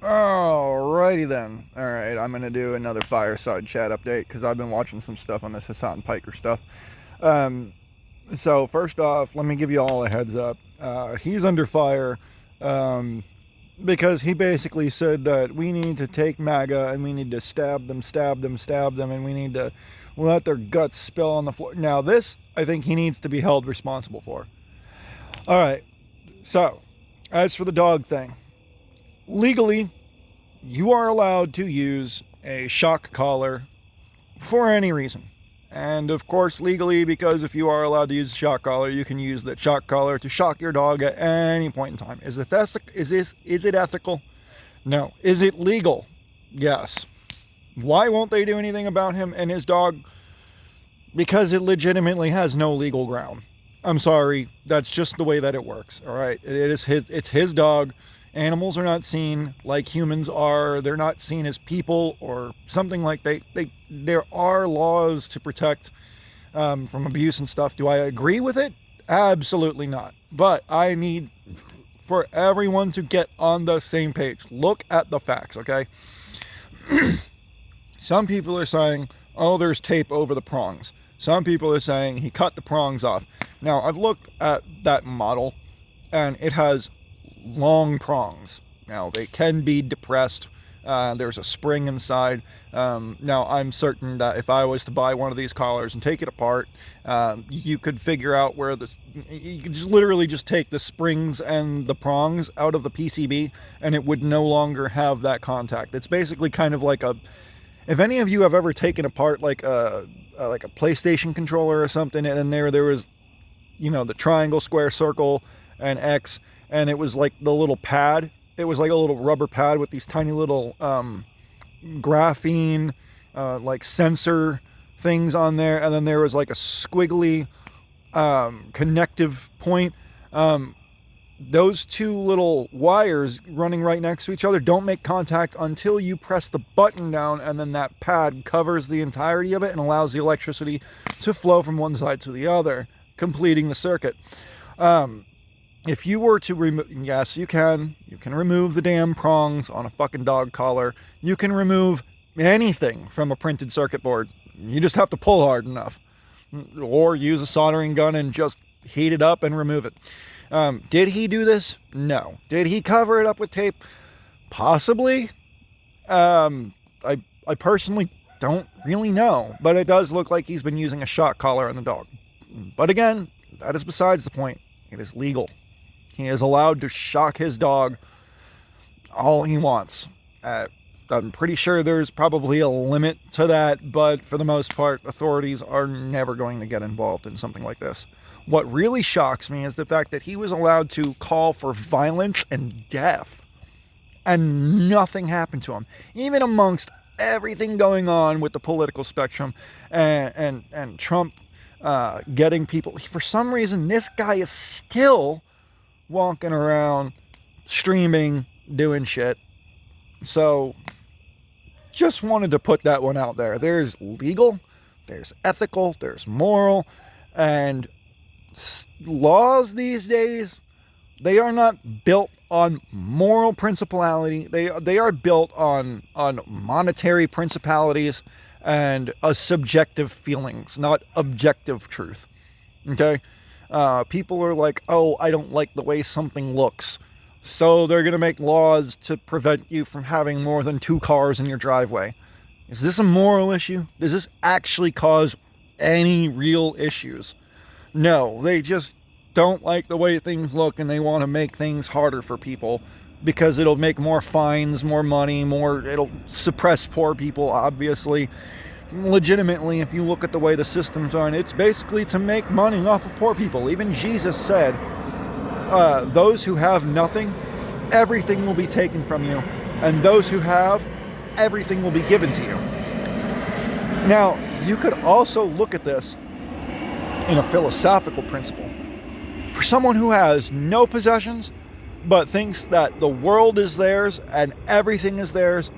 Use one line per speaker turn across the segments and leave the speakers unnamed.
Alrighty then. Alright, I'm gonna do another Fireside chat update because I've been watching some stuff on this Hassan Piker stuff. Um, so first off, let me give you all a heads up. He's under fire because he basically said that we need to take MAGA and we need to stab them, stab them, stab them, and we need to let their guts spill on the floor. Now this, I think he needs to be held responsible for. Alright, so as for the dog thing. Legally, you are allowed to use a shock collar for any reason. And of course, legally, because if you are allowed to use a shock collar, you can use that shock collar to shock your dog at any point in time. Is it ethical? No. Is it legal? Yes. Why won't they do anything about him and his dog? Because it legitimately has no legal ground. I'm sorry, that's just the way that it works. All right, it's his dog. Animals are not seen like humans are. They're not seen as people or something like there are laws to protect from abuse and stuff. Do I agree with it? Absolutely not. But I need for everyone to get on the same page. Look at the facts, okay? Some people are saying, oh, there's tape over the prongs. Some people are saying he cut the prongs off. Now, I've looked at that model and it has long prongs. Now they can be depressed. There's a spring inside. Now I'm certain that if I was to buy one of these collars and take it apart, you could figure out where you could just literally just take the springs and the prongs out of the PCB and it would no longer have that contact. It's basically kind of like if any of you have ever taken apart like a PlayStation controller or something, and there was, the triangle, square, circle, and X, and it was like the little pad. It was like a little rubber pad with these tiny little graphene like sensor things on there, and then there was like a squiggly connective point. Those two little wires running right next to each other don't make contact until you press the button down, and then that pad covers the entirety of it and allows the electricity to flow from one side to the other, completing the circuit. If you were to remove, yes, you can remove the damn prongs on a fucking dog collar. You can remove anything from a printed circuit board. You just have to pull hard enough. Or use a soldering gun and just heat it up and remove it. Did he do this? No. Did he cover it up with tape? Possibly. I personally don't really know. But it does look like he's been using a shock collar on the dog. But again, that is besides the point. It is legal. He is allowed to shock his dog all he wants. I'm pretty sure there's probably a limit to that, but for the most part, authorities are never going to get involved in something like this. What really shocks me is the fact that he was allowed to call for violence and death, and nothing happened to him. Even amongst everything going on with the political spectrum and Trump getting people, for some reason, this guy is still walking around, streaming, doing shit. So, just wanted to put that one out there. There's legal, there's ethical, there's moral, and laws these days, they are not built on moral principality. They are built on monetary principalities and subjective feelings, not objective truth. Okay? People are like, oh, I don't like the way something looks, so they're going to make laws to prevent you from having more than 2 cars in your driveway. Is this a moral issue? Does this actually cause any real issues? No, they just don't like the way things look, and they want to make things harder for people because it'll make more fines, more money, it'll suppress poor people, obviously. Legitimately, if you look at the way the systems are, and it's basically to make money off of poor people. Even Jesus said, those who have nothing, everything will be taken from you, and those who have, everything will be given to you. Now, you could also look at this in a philosophical principle. For someone who has no possessions, but thinks that the world is theirs and everything is theirs,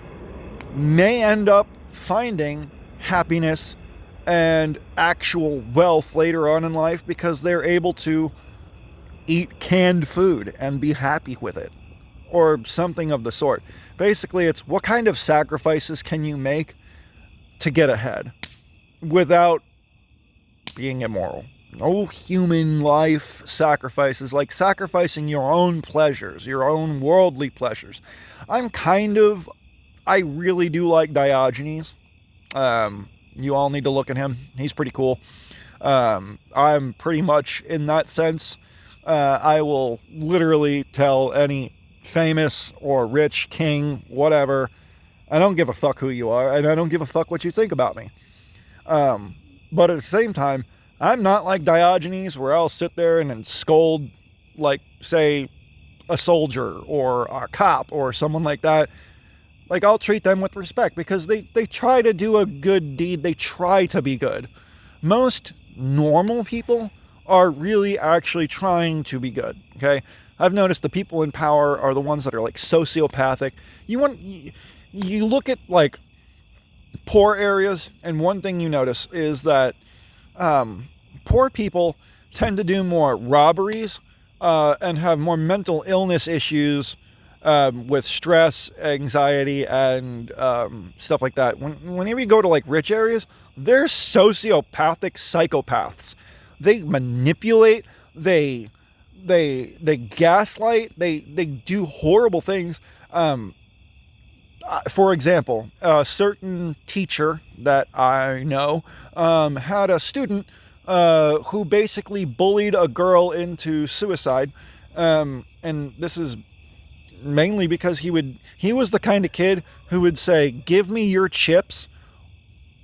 may end up finding happiness and actual wealth later on in life because they're able to eat canned food and be happy with it. or something of the sort. Basically, it's what kind of sacrifices can you make to get ahead without being immoral. No human life sacrifices, like sacrificing your own pleasures, your own worldly pleasures. I really do like Diogenes. You all need to look at him. He's pretty cool. I'm pretty much in that sense. I will literally tell any famous or rich king, whatever, I don't give a fuck who you are, and I don't give a fuck what you think about me. But at the same time, I'm not like Diogenes, where I'll sit there and scold, like, say, a soldier or a cop or someone like that. Like, I'll treat them with respect because they try to do a good deed. They try to be good. Most normal people are really actually trying to be good, okay? I've noticed the people in power are the ones that are, like, sociopathic. You look at, like, poor areas, and one thing you notice is that poor people tend to do more robberies and have more mental illness issues with stress, anxiety, and stuff like that. Whenever you go to, like, rich areas, they're sociopathic psychopaths. They manipulate, they gaslight, they do horrible things. For example, a certain teacher that I know had a student who basically bullied a girl into suicide. And this is mainly because he was the kind of kid who would say, give me your chips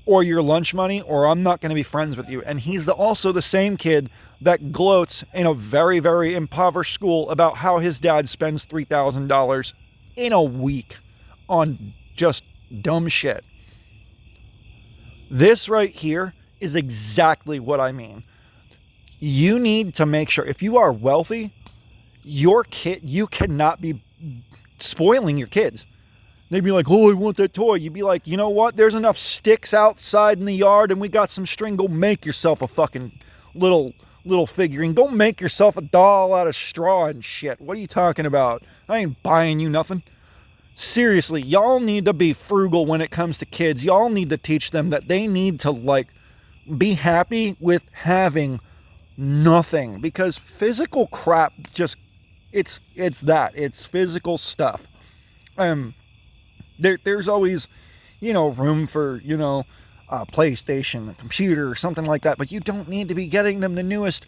or your lunch money or I'm not going to be friends with you. And he's also the same kid that gloats in a very, very impoverished school about how his dad spends $3,000 in a week on just dumb shit. This right here is exactly what I mean. You need to make sure, if you are wealthy, you cannot be spoiling your kids. They'd be like, oh, I want that toy. You'd be like, you know what? There's enough sticks outside in the yard and we got some string. Go make yourself a fucking little figurine. Go make yourself a doll out of straw and shit. What are you talking about? I ain't buying you nothing. Seriously, y'all need to be frugal when it comes to kids. Y'all need to teach them that they need to, like, be happy with having nothing. Because physical crap just, it's physical stuff. There's always, room for, a PlayStation, a computer, or something like that. But you don't need to be getting them the newest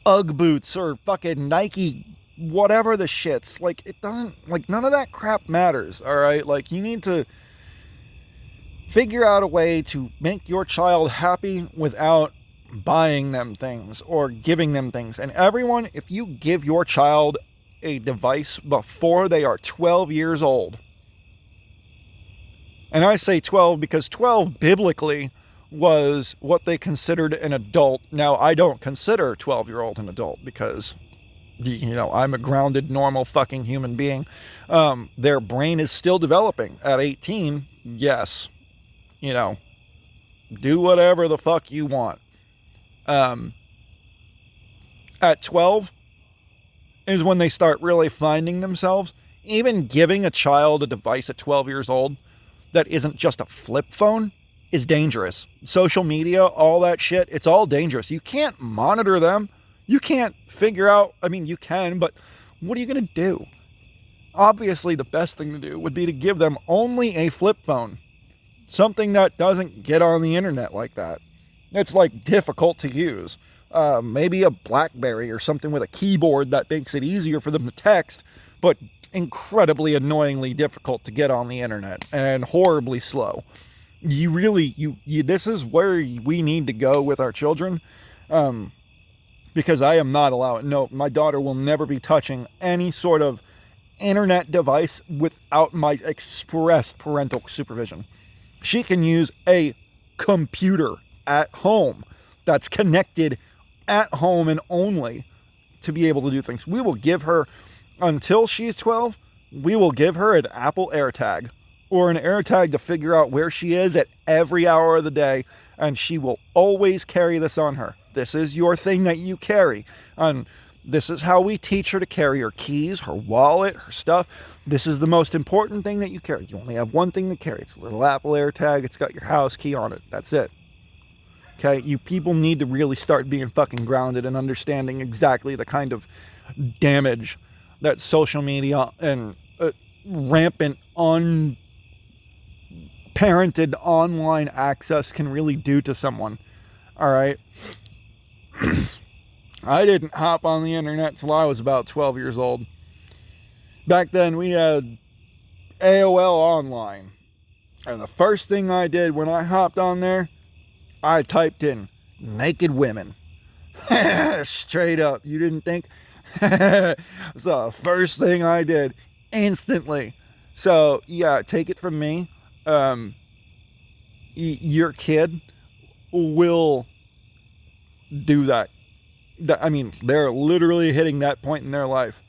Ugg boots or fucking Nike whatever the shits. Like, it doesn't, like, none of that crap matters, all right? Like, you need to figure out a way to make your child happy without buying them things or giving them things. And everyone, if you give your child a device before they are 12 years old, and I say 12 because 12 biblically was what they considered an adult. Now, I don't consider a 12-year-old an adult because, I'm a grounded, normal fucking human being. Their brain is still developing. At 18, yes, do whatever the fuck you want. At 12 is when they start really finding themselves. Even giving a child a device at 12 years old that isn't just a flip phone is dangerous. Social media, all that shit, it's all dangerous. You can't monitor them. You can't figure out, you can, but what are you going to do? Obviously, the best thing to do would be to give them only a flip phone. Something that doesn't get on the internet like that. It's, like, difficult to use. Maybe a BlackBerry or something with a keyboard that makes it easier for them to text, but incredibly annoyingly difficult to get on the internet and horribly slow. This is where we need to go with our children. Because I am not allowing, no, my daughter will never be touching any sort of internet device without my express parental supervision. She can use a computer at home that's connected at home and only to be able to do things. We will give her, until she's 12, we will give her an Apple AirTag or an AirTag to figure out where she is at every hour of the day, and she will always carry this on her. This is your thing that you carry. And This is how we teach her to carry her keys, her wallet, her stuff. This is the most important thing that you carry. You only have one thing to carry. It's a little Apple AirTag. It's got your house key on it. That's it. Okay? You people need to really start being fucking grounded and understanding exactly the kind of damage that social media and rampant unparented online access can really do to someone. All right? I didn't hop on the internet till I was about 12 years old. Back then, we had AOL Online. And the first thing I did when I hopped on there, I typed in naked women. Straight up. You didn't think? It's the first thing I did instantly. So, yeah, take it from me. Your kid will do that. I mean, they're literally hitting that point in their life.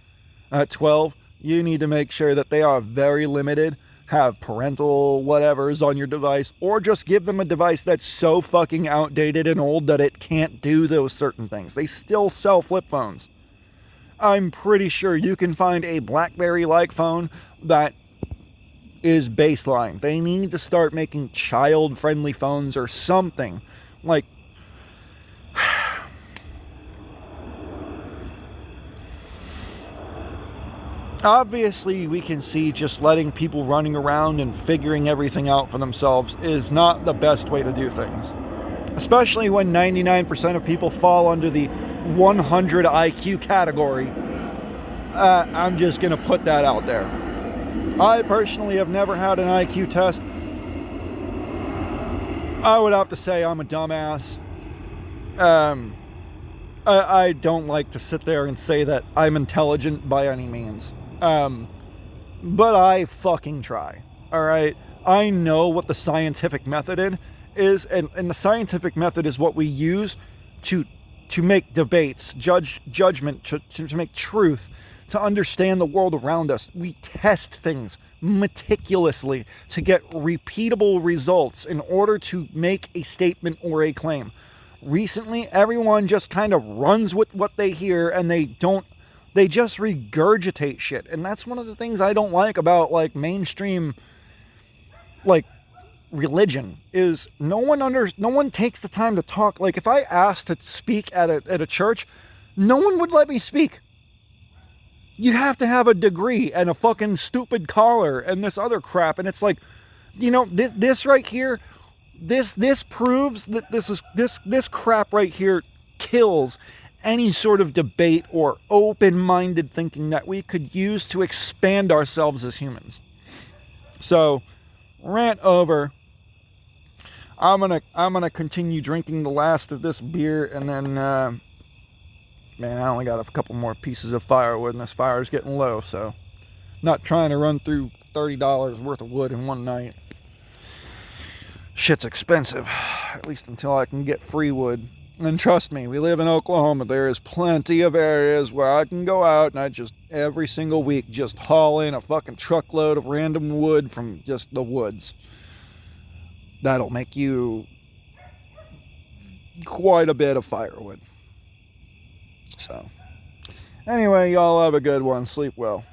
At 12, you need to make sure that they are very limited, have parental whatevers on your device, or just give them a device that's so fucking outdated and old that it can't do those certain things. They still sell flip phones. I'm pretty sure you can find a BlackBerry-like phone that is baseline. They need to start making child-friendly phones or something. Like, obviously, we can see just letting people running around and figuring everything out for themselves is not the best way to do things. Especially when 99% of people fall under the 100 IQ category. I'm just going to put that out there. I personally have never had an IQ test. I would have to say I'm a dumbass. I don't like to sit there and say that I'm intelligent by any means. But I fucking try. Alright? I know what the scientific method is, and the scientific method is what we use to make debates, judgment, to make truth, to understand the world around us. We test things meticulously to get repeatable results in order to make a statement or a claim. Recently, everyone just kind of runs with what they hear, and they just regurgitate shit. And that's one of the things I don't like about, like, mainstream, like, religion, is no one takes the time to talk. Like, if I asked to speak at a church, no one would let me speak. You have to have a degree and a fucking stupid collar and this other crap. And it's like, you know, this right here, this proves that this crap right here kills any sort of debate or open-minded thinking that we could use to expand ourselves as humans. So, rant over. I'm gonna continue drinking the last of this beer, and then man, I only got a couple more pieces of firewood, and this fire's getting low, so not trying to run through $30 worth of wood in one night. Shit's expensive, at least until I can get free wood. And trust me, we live in Oklahoma. There is plenty of areas where I can go out and I just, every single week, just haul in a fucking truckload of random wood from just the woods. That'll make you quite a bit of firewood. So, anyway, y'all have a good one. Sleep well.